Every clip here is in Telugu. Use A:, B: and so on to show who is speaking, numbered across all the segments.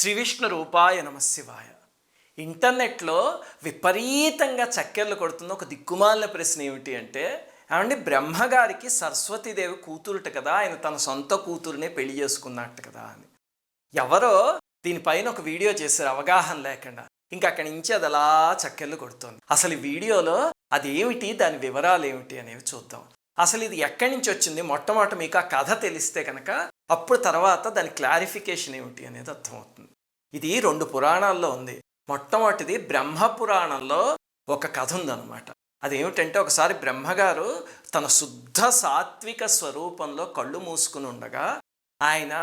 A: శ్రీ విష్ణు రూపాయ నమశివాయ. ఇంటర్నెట్లో విపరీతంగా చక్కెర్లు కొడుతున్న ఒక దిక్కుమాలిన ప్రశ్న ఏమిటి అంటే, ఏమండి బ్రహ్మగారికి సరస్వతీదేవి కూతురుట కదా, ఆయన తన సొంత కూతురునే పెళ్లి చేసుకున్నట్టు కదా అని. ఎవరో దీనిపైన ఒక వీడియో చేశారు అవగాహన లేకుండా. ఇంకా అక్కడి నుంచి అది అలా చక్కెర్లు కొడుతుంది. అసలు ఈ వీడియోలో అది ఏమిటి, దాని వివరాలు ఏమిటి అనేవి చూద్దాం. అసలు ఇది ఎక్కడి నుంచి వచ్చింది, మొట్టమొదట మీకు ఆ కథ తెలిస్తే కనుక అప్పుడు తర్వాత దాని క్లారిఫికేషన్ ఏమిటి అనేది అర్థమవుతుంది. ఇది 2 పురాణాల్లో ఉంది. మొట్టమొదటిది బ్రహ్మ పురాణంలో ఒక కథ ఉందన్నమాట. అదేమిటంటే, ఒకసారి బ్రహ్మగారు తన శుద్ధ సాత్విక స్వరూపంలో కళ్ళు మూసుకుని ఉండగా ఆయన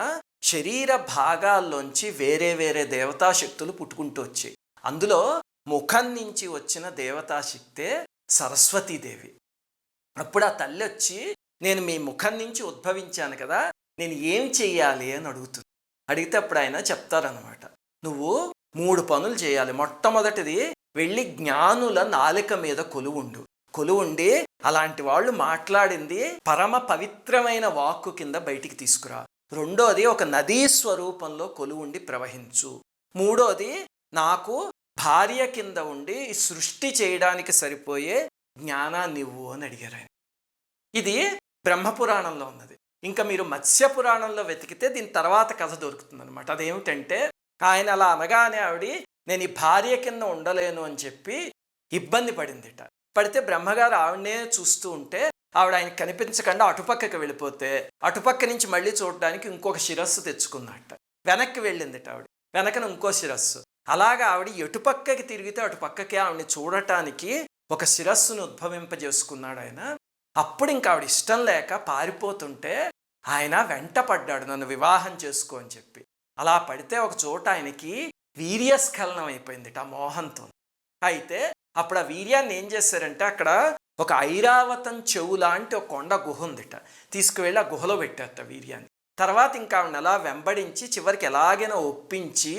A: శరీర భాగాల్లోంచి వేరే వేరే దేవతాశక్తులు పుట్టుకుంటూ వచ్చాయి. అందులో ముఖం నుంచి వచ్చిన దేవతాశక్తే సరస్వతీదేవి. అప్పుడు ఆ తల్లి వచ్చి, నేను మీ ముఖం నుంచి ఉద్భవించాను కదా, నేను ఏం చెయ్యాలి అని అడుగుతుంది. అడిగితే అప్పుడు ఆయన చెప్తారనమాట, నువ్వు 3 పనులు చేయాలి. మొట్టమొదటిది, వెళ్ళి జ్ఞానుల నాలిక మీద కొలువుండి అలాంటి వాళ్ళు మాట్లాడింది పరమ పవిత్రమైన వాక్కు కింద బయటికి తీసుకురా. రెండోది, ఒక నదీ స్వరూపంలో కొలువుండి ప్రవహించు. మూడోది, నాకు భార్య కింద ఉండి సృష్టి చేయడానికి సరిపోయే జ్ఞానాన్ని ఇవ్వు అని అడిగారు ఆయన. ఇది బ్రహ్మపురాణంలో ఉన్నది. ఇంకా మీరు మత్స్య పురాణంలో వెతికితే దీని తర్వాత కథ దొరుకుతుంది అనమాట. అదేమిటంటే, ఆయన అలా అనగానే ఆవిడ, నేను ఈ భార్య కింద ఉండలేను అని చెప్పి ఇబ్బంది పడితే బ్రహ్మగారు ఆవిడనే చూస్తూ ఉంటే ఆవిడ ఆయనకు కనిపించకుండా అటుపక్కకి వెళ్ళిపోతే అటుపక్క నుంచి మళ్ళీ చూడడానికి ఇంకొక శిరస్సు తెచ్చుకున్నట్ట. వెనక్కి వెళ్ళిందిట ఆవిడ, వెనకన ఇంకో శిరస్సు. అలాగా ఆవిడ ఎటుపక్కకి తిరిగితే అటుపక్కకి ఆవిడని చూడటానికి ఒక శిరస్సును ఉద్భవింపజేసుకున్నాడు ఆయన. అప్పుడు ఇంకా ఆవిడ ఇష్టం లేక పారిపోతుంటే ఆయన వెంట పడ్డాడు, నన్ను వివాహం చేసుకో అని చెప్పి. అలా పడితే ఒక చోట ఆయనకి వీర్యస్ఖలనం అయిపోయిందిట ఆ మోహంతో. అయితే అప్పుడు ఆ వీర్యాన్ని ఏం చేశారంటే, అక్కడ ఒక ఐరావతం చెవు లాంటి ఒక కొండ గుహ ఉందిట, తీసుకువెళ్ళి ఆ గుహలో పెట్టారట వీర్యాన్ని. తర్వాత ఇంకా ఆవిడని అలా వెంబడించి చివరికి ఎలాగైనా ఒప్పించి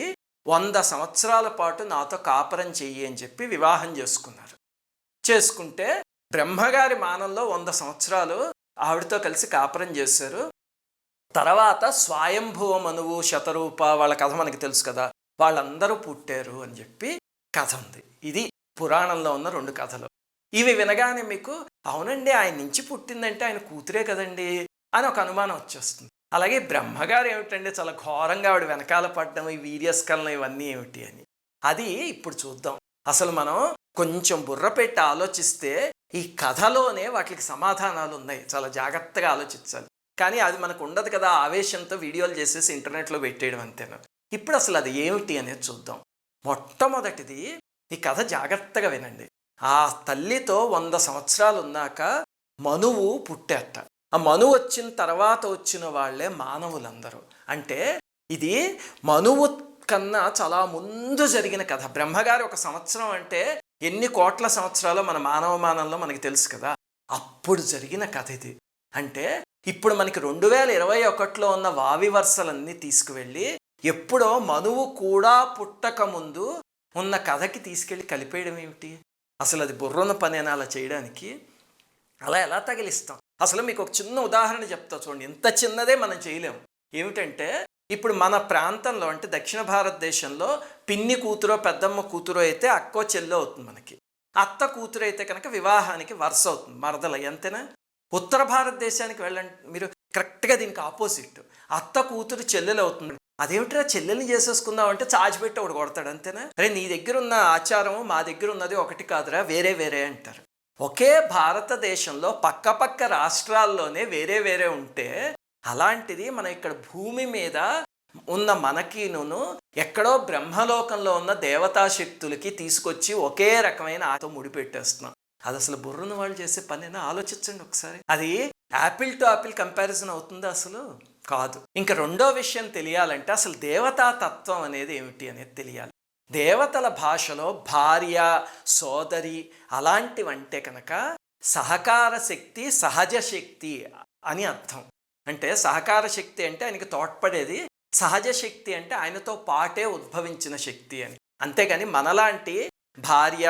A: 100 సంవత్సరాల పాటు నాతో కాపురం చెయ్యి అని చెప్పి వివాహం చేసుకుంటే బ్రహ్మగారి మానంలో 100 సంవత్సరాలు ఆవిడతో కలిసి కాపురం చేశారు. తర్వాత స్వయంభువ మనువు శతరూప వాళ్ళ కథ మనకి తెలుసు కదా, వాళ్ళందరూ పుట్టారు అని చెప్పి కథ ఉంది. ఇది పురాణంలో ఉన్న 2 కథలు. ఇవి వినగానే మీకు, అవునండి ఆయన నుంచి పుట్టిందంటే ఆయన కూతురే కదండి అని ఒక అనుమానం వచ్చేస్తుంది. అలాగే బ్రహ్మగారు ఏమిటంటే చాలా ఘోరంగా ఆవిడ వెనకాల పడ్డం, ఈ వీర్యస్కలనం ఇవన్నీ ఏమిటి అని. అది ఇప్పుడు చూద్దాం. అసలు మనం కొంచెం బుర్ర పెట్టి ఆలోచిస్తే ఈ కథలోనే వాటికి సమాధానాలు ఉన్నాయి. చాలా జాగ్రత్తగా ఆలోచించాలి. కానీ అది మనకు ఉండదు కదా, ఆవేశంతో వీడియోలు చేసేసి ఇంటర్నెట్లో పెట్టేయడం అంతేనా. ఇప్పుడు అసలు అది ఏమిటి అనేది చూద్దాం. మొట్టమొదటిది, ఈ కథ జాగ్రత్తగా వినండి. ఆ తల్లితో 100 సంవత్సరాలు ఉన్నాక మనువు పుట్టారట. ఆ మనువు వచ్చిన తర్వాత వచ్చిన వాళ్ళే మానవులందరూ. అంటే ఇది మనువు కన్నా చాలా ముందు జరిగిన కథ. బ్రహ్మగారు 1 సంవత్సరం అంటే ఎన్ని కోట్ల సంవత్సరాలు మన మానవమానంలో మనకి తెలుసు కదా, అప్పుడు జరిగిన కథ ఇది. అంటే ఇప్పుడు మనకి 2021లో ఉన్న వావి వరుసలన్నీ తీసుకువెళ్ళి ఎప్పుడో మనువు కూడా పుట్టక ముందు ఉన్న కథకి తీసుకెళ్ళి కలిపేయడం ఏమిటి? అసలు అది బుర్రన పనేనా అలా చేయడానికి? అలా ఎలా తగిలిస్తాం? అసలు మీకు ఒక చిన్న ఉదాహరణ చెప్తా చూడండి. ఇంత చిన్నదే మనం చేయలేము. ఏమిటంటే, ఇప్పుడు మన ప్రాంతంలో అంటే దక్షిణ భారతదేశంలో పిన్ని కూతురో పెద్దమ్మ కూతురో అయితే అక్కో చెల్లో అవుతుంది మనకి. అత్త కూతురు అయితే కనుక వివాహానికి వరుస అవుతుంది, మరదల. అంతేనా? ఉత్తర భారతదేశానికి వెళ్ళండి మీరు, కరెక్ట్గా దీనికి ఆపోజిట్. అత్త కూతురు చెల్లెలు అవుతుంది. అదేమిటా చెల్లెల్ని చేసేసుకుందాం అంటే చాచిపెట్టి ఒకటి కొడతాడు. అంతేనా? అరే నీ దగ్గర ఉన్న ఆచారం మా దగ్గర ఉన్నది ఒకటి కాదురా, వేరే వేరే అంటారు. ఒకే భారతదేశంలో పక్క రాష్ట్రాల్లోనే వేరే వేరే ఉంటే, అలాంటిది మనం ఇక్కడ భూమి మీద ఉన్న మనకిను ఎక్కడో బ్రహ్మలోకంలో ఉన్న దేవతాశక్తులకి తీసుకొచ్చి ఒకే రకమైన ఆతో ముడిపెట్టేస్తున్నాం. అది అసలు బుర్రను వాళ్ళు చేసే పనేనా? ఆలోచించండి ఒకసారి. అది యాపిల్ టు యాపిల్ కంపారిజన్ అవుతుందా? అసలు కాదు. ఇంకా రెండో విషయం తెలియాలంటే, అసలు దేవతా తత్వం అనేది ఏమిటి అనేది తెలియాలి. దేవతల భాషలో భార్య, సోదరి అలాంటివంటే కనుక సహకార శక్తి, సహజ శక్తి అని అర్థం. అంటే సహకార శక్తి అంటే ఆయనకి తోడ్పడేది, సహజ శక్తి అంటే ఆయనతో పాటే ఉద్భవించిన శక్తి అని. అంతేగాని మనలాంటి భార్య,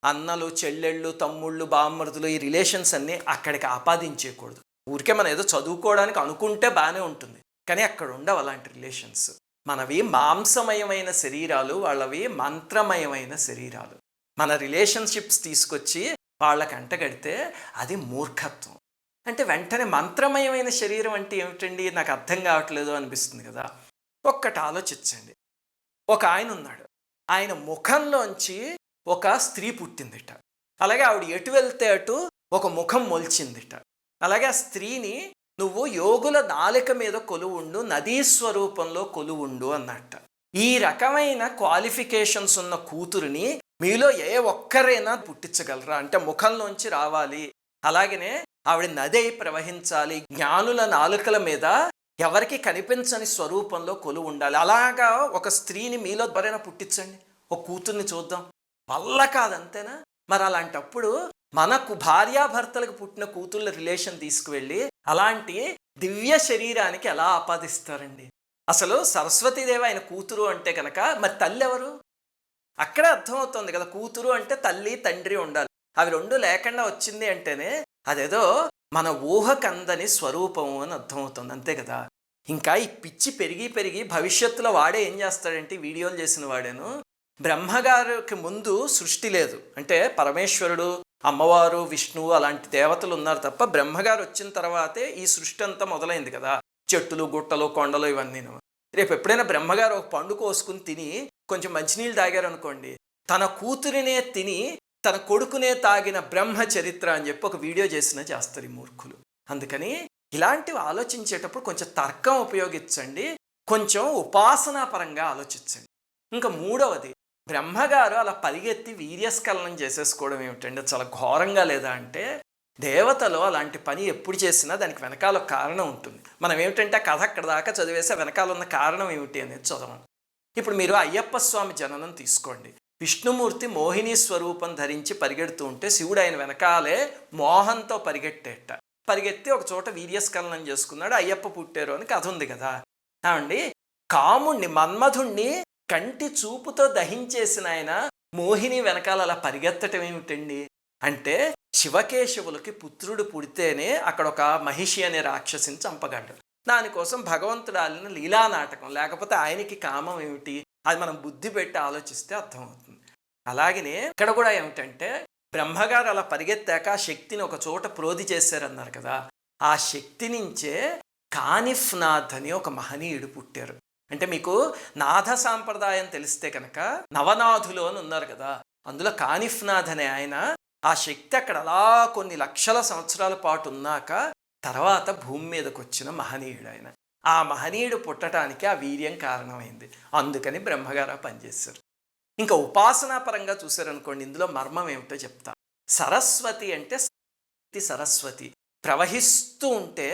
A: అన్నలు, చెల్లెళ్ళు, తమ్ముళ్ళు, బామ్మరుదులు ఈ రిలేషన్స్ అన్నీ అక్కడికి ఆపాదించేయకూడదు. ఊరికే మనం ఏదో చదువుకోవడానికి అనుకుంటే బాగానే ఉంటుంది, కానీ అక్కడ ఉండవు అలాంటి రిలేషన్స్. మనవి మాంసమయమైన శరీరాలు, వాళ్ళవి మంత్రమయమైన శరీరాలు. మన రిలేషన్షిప్స్ తీసుకొచ్చి వాళ్ళకి అంటగడితే అది మూర్ఖత్వం. అంటే వెంటనే మంత్రమయమైన శరీరం అంటే ఏమిటండి, నాకు అర్థం కావట్లేదు అనిపిస్తుంది కదా. ఒక్కటి ఆలోచించండి. ఒక ఆయన ఉన్నాడు, ఆయన ముఖంలోంచి ఒక స్త్రీ పుట్టిందిట. అలాగే ఆవిడ ఎటు వెళ్తే అటు ఒక ముఖం మొలిచిందిట. అలాగే ఆ స్త్రీని నువ్వు యోగుల నాలిక మీద కొలువుండు, నదీ స్వరూపంలో కొలువుండు అన్నట్ట. ఈ రకమైన క్వాలిఫికేషన్స్ ఉన్న కూతురిని మీలో ఏ ఒక్కరైనా పుట్టించగలరా? అంటే ముఖంలోంచి రావాలి, అలాగనే ఆవిడ నది అయి ప్రవహించాలి, జ్ఞానుల నాలుకల మీద ఎవరికి కనిపించని స్వరూపంలో కొలువు ఉండాలి. అలాగా ఒక స్త్రీని మీలో ఎవరైనా పుట్టించండి, ఒక కూతుర్ని చూద్దాం. వల్ల కాదంతేనా? మరి అలాంటప్పుడు మనకు భార్యాభర్తలకు పుట్టిన కూతుళ్ళ రిలేషన్ తీసుకువెళ్ళి అలాంటి దివ్య శరీరానికి ఎలా ఆపాదిస్తారండి? అసలు సరస్వతీదేవి ఆయన కూతురు అంటే కనుక మరి తల్లి ఎవరు? అక్కడే అర్థమవుతుంది కదా, కూతురు అంటే తల్లి తండ్రి ఉండాలి. అవి రెండు లేకుండా వచ్చింది అంటేనే అదేదో మన ఊహకందని స్వరూపము అని అర్థమవుతుంది, అంతే కదా. ఇంకా ఈ పిచ్చి పెరిగి పెరిగి భవిష్యత్తులో వాడే ఏం చేస్తాడంటే, వీడియోలు చేసిన వాడేను, బ్రహ్మగారికి ముందు సృష్టి లేదు, అంటే పరమేశ్వరుడు, అమ్మవారు, విష్ణువు అలాంటి దేవతలు ఉన్నారు తప్ప బ్రహ్మగారు వచ్చిన తర్వాతే ఈ సృష్టి అంతా మొదలైంది కదా. చెట్టులు, గుట్టలు, కొండలు ఇవన్నీను. రేపు ఎప్పుడైనా బ్రహ్మగారు ఒక పండు కోసుకుని తిని కొంచెం మంచినీళ్ళు తాగారు అనుకోండి, తన కూతురినే తిని తన కొడుకునే తాగిన బ్రహ్మ చరిత్ర అని చెప్పి ఒక వీడియో చేస్తారు ఈ మూర్ఖులు. అందుకని ఇలాంటివి ఆలోచించేటప్పుడు కొంచెం తర్కం ఉపయోగించండి, కొంచెం ఉపాసనాపరంగా ఆలోచించండి. ఇంకా మూడవది, బ్రహ్మగారు అలా పరిగెత్తి వీర్యస్ఖలనం చేసేసుకోవడం ఏమిటంటే చాలా ఘోరంగా లేదా అంటే, దేవతలు అలాంటి పని ఎప్పుడు చేసినా దానికి వెనకాల ఒక కారణం ఉంటుంది. మనం ఏమిటంటే కథ అక్కడ దాకా చదివేసే వెనకాల ఉన్న కారణం ఏమిటి అనేది చదవం. ఇప్పుడు మీరు అయ్యప్ప స్వామి జననం తీసుకోండి. విష్ణుమూర్తి మోహిని స్వరూపం ధరించి పరిగెడుతూ ఉంటే శివుడు ఆయన వెనకాలే మోహంతో పరిగెత్తి ఒక చోట వీర్యస్ఖలనం చేసుకున్నాడు, అయ్యప్ప పుట్టారు అని కథ ఉంది కదా. అండి, కాముణ్ణి, మన్మధుణ్ణి కంటి చూపుతో దహించేసిన ఆయన మోహిని వెనకాల అలా పరిగెత్తటం ఏమిటండి అంటే, శివకేశవులకి పుత్రుడు పుడితేనే అక్కడ ఒక మహిషి అనే రాక్షసిని చంపగలడు. దానికోసం భగవంతుడు ఆలిన లీలా నాటకం, లేకపోతే ఆయనకి కామం ఏమిటి, అది మనం బుద్ధి పెట్టి ఆలోచిస్తే అర్థమవుతుంది. అలాగనే ఇక్కడ కూడా ఏమిటంటే, బ్రహ్మగారు అలా పరిగెత్తాక ఆ శక్తిని ఒక చోట ప్రోధి చేశారన్నారు కదా, ఆ శక్తి నుంచే కానిఫ్నాథ్ అని ఒక మహనీయుడు పుట్టారు. అంటే మీకు నాథ సాంప్రదాయం తెలిస్తే కనుక నవనాథులు అని ఉన్నారు కదా, అందులో కానిఫ్నాథ్ అనే ఆయన, ఆ శక్తి అక్కడ అలా కొన్ని లక్షల సంవత్సరాల పాటు ఉన్నాక తర్వాత భూమి మీదకి వచ్చిన మహనీయుడు ఆయన. ఆ మహనీయుడు పుట్టడానికి ఆ వీర్యం కారణమైంది, అందుకని బ్రహ్మగారు పనిచేశారు. ఇంకా ఉపాసనాపరంగా చూశారనుకోండి, ఇందులో మర్మం ఏమిటో చెప్తా. సరస్వతి అంటే సరస్వతి ప్రవహిస్తూ ఉంటే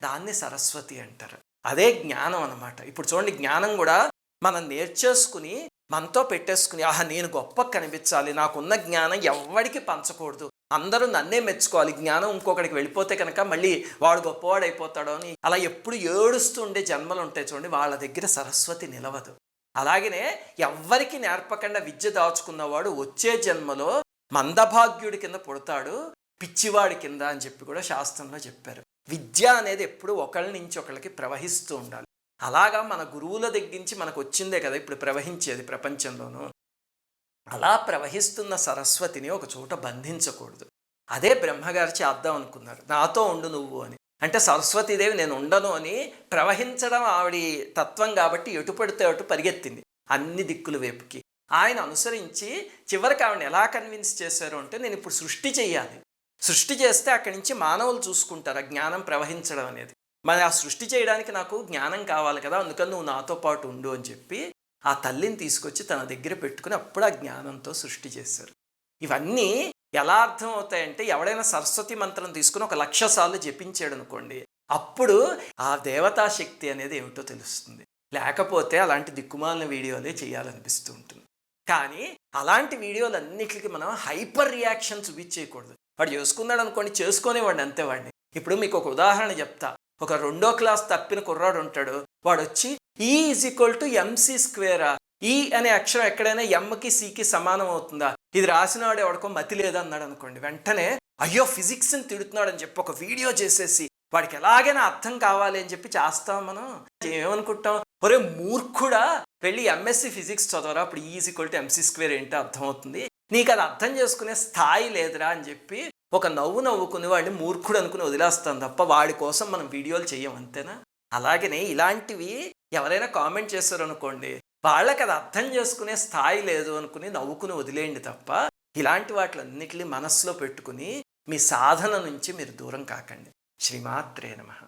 A: దాన్ని సరస్వతి అంటారు. అదే జ్ఞానం అన్నమాట. ఇప్పుడు చూడండి, జ్ఞానం కూడా మనం నేర్చేసుకుని మనతో పెట్టేసుకుని, ఆహా నేను గొప్ప కనిపించాలి, నాకున్న జ్ఞానం ఎవ్వడికి పంచకూడదు, అందరూ నన్నే మెచ్చుకోవాలి, జ్ఞానం ఇంకొకడికి వెళ్ళిపోతే కనుక మళ్ళీ వాడు గొప్పవాడు అయిపోతాడు అని అలా ఎప్పుడు ఏడుస్తూ ఉండే జన్మలు ఉంటాయి చూడండి, వాళ్ళ దగ్గర సరస్వతి నిలవదు. అలాగనే ఎవ్వరికి నేర్పకుండా విద్య దాచుకున్నవాడు వచ్చే జన్మలో మందభాగ్యుడి కింద పుడతాడు, పిచ్చివాడి కింద అని చెప్పి కూడా శాస్త్రంలో చెప్పారు. విద్య అనేది ఎప్పుడు ఒకళ్ళ నుంచి ఒకళ్ళకి ప్రవహిస్తూ ఉండాలి. అలాగా మన గురువుల దగ్గరించి మనకు వచ్చిందే కదా ఇప్పుడు ప్రవహించేది ప్రపంచంలోనూ. అలా ప్రవహిస్తున్న సరస్వతిని ఒక చోట బంధించకూడదు. అదే బ్రహ్మగారు చేద్దాం అనుకున్నారు, నాతో ఉండు నువ్వు అని. అంటే సరస్వతీదేవి నేను ఉండను అని ప్రవహించడం ఆవిడ తత్వం కాబట్టి ఎటు పడితే అటు పరిగెత్తింది అన్ని దిక్కుల వైపుకి. ఆయన అనుసరించి చివరికి ఆవిడని ఎలా కన్విన్స్ చేశారు అంటే, నేను ఇప్పుడు సృష్టి చేయాలి, సృష్టి చేస్తే అక్కడి నుంచి మానవులు చూసుకుంటారు ఆ జ్ఞానం ప్రవహించడం అనేది. మరి ఆ సృష్టి చేయడానికి నాకు జ్ఞానం కావాలి కదా, అందుకని నువ్వు నాతో పాటు ఉండు అని చెప్పి ఆ తల్లిని తీసుకొచ్చి తన దగ్గర పెట్టుకుని అప్పుడు ఆ జ్ఞానంతో సృష్టి చేశారు. ఇవన్నీ ఎలా అర్థం అవుతాయంటే, ఎవడైనా సరస్వతి మంత్రం తీసుకుని 1,00,000 సార్లు జపించాడు అనుకోండి, అప్పుడు ఆ దేవతా శక్తి అనేది ఏమిటో తెలుస్తుంది. లేకపోతే అలాంటి దిక్కుమాలిన వీడియోలే చేయాలనిపిస్తూ ఉంటుంది. కానీ అలాంటి వీడియోలన్నిటికీ మనం హైపర్ రియాక్షన్ చూపించేయకూడదు. వాడు చేసుకున్నాడు అనుకోండి, చేసుకునేవాడిని అంతే వాడిని. ఇప్పుడు మీకు ఒక ఉదాహరణ చెప్తా. ఒక 2వ క్లాస్ తప్పిన కుర్రాడు ఉంటాడు, వాడు వచ్చి E = mc². ఈ అనే అక్షరం ఎక్కడైనా ఎంకి సికి సమానం అవుతుందా, ఇది రాసినవాడు ఎవడికో మతి లేదన్నాడు అనుకోండి, వెంటనే అయ్యో ఫిజిక్స్ని తిడుతున్నాడు అని చెప్పి ఒక వీడియో చేసేసి వాడికి ఎలాగైనా అర్థం కావాలి అని చెప్పి చేస్తాం మనం. ఏమనుకుంటాం, ఒరే మూర్ఖుడా వెళ్ళి ఎంఎస్సి ఫిజిక్స్ చదవరా, అప్పుడు E=mc² ఏంటో అర్థమవుతుంది, నీకు అది అర్థం చేసుకునే స్థాయి లేదురా అని చెప్పి ఒక నవ్వు నవ్వుకుని వాడిని మూర్ఖుడు అనుకుని వదిలేస్తాం తప్ప వాడి కోసం మనం వీడియోలు చెయ్యం, అంతేనా? అలాగనే ఇలాంటివి ఎవరైనా కామెంట్ చేశారనుకోండి, వాళ్ళకి అది అర్థం చేసుకునే స్థాయి లేదు అనుకుని నవ్వుకుని వదిలేయండి తప్ప ఇలాంటి వాటిలన్నిటిని మనస్సులో పెట్టుకుని మీ సాధన నుంచి మీరు దూరం కాకండి. శ్రీమాత్రే నమః.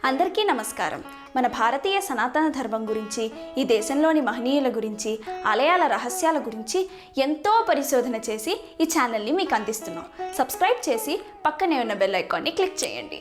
B: అందరికీ నమస్కారం. మన భారతీయ సనాతన ధర్మం గురించి, ఈ దేశంలోని మహనీయుల గురించి, ఆలయాల రహస్యాల గురించి ఎంతో పరిశోధన చేసి ఈ ఛానల్ని మీకు అందిస్తున్నాం. సబ్స్క్రైబ్ చేసి పక్కనే ఉన్న బెల్ ఐకాన్ని క్లిక్ చేయండి.